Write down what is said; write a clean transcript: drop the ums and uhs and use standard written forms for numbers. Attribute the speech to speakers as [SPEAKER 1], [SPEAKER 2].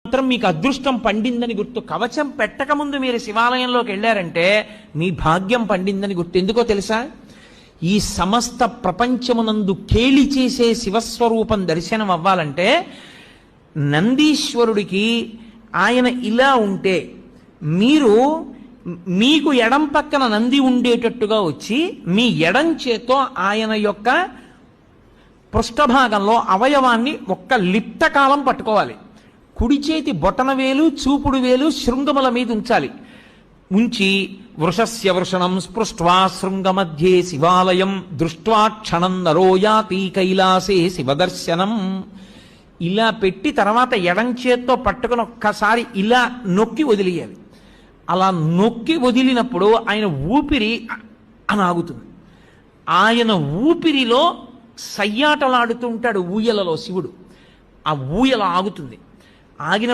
[SPEAKER 1] మాత్రం మీకు అదృష్టం పండిందని గుర్తు. కవచం పెట్టకముందు మీరు శివాలయంలోకి వెళ్ళారంటే మీ భాగ్యం పండిందని గుర్తు. ఎందుకో తెలుసా? ఈ సమస్త ప్రపంచమునందు కేళి చేసే శివస్వరూపం దర్శనం అవ్వాలంటే నందీశ్వరుడికి ఆయన ఇలా ఉంటే మీకు ఎడం పక్కన నంది ఉండేటట్టుగా వచ్చి మీ ఎడం చేత్తో ఆయన యొక్క పృష్ఠభాగంలో అవయవాన్ని ఒక్క లిప్త కాలం పట్టుకోవాలి. కుడి చేతి బొటన వేలు చూపుడు వేలు శృంగముల మీద ఉంచాలి. ఉంచి వృషస్య వృషణం స్పృష్ట్వా శృంగమధ్యే శివాలయం దృష్ట్వా క్షణం నరోయాతి కైలాసే శివదర్శనం. ఇలా పెట్టి తర్వాత ఎడం చేత్తో పట్టుకుని ఒక్కసారి ఇలా నొక్కి వదిలేయాలి. అలా నొక్కి వదిలినప్పుడు ఆయన ఊపిరి అని ఆగుతుంది. ఆయన ఊపిరిలో సయ్యాటలాడుతూ ఉంటాడు ఊయలలో శివుడు. ఆ ఊయల ఆగుతుంది. ఆగిన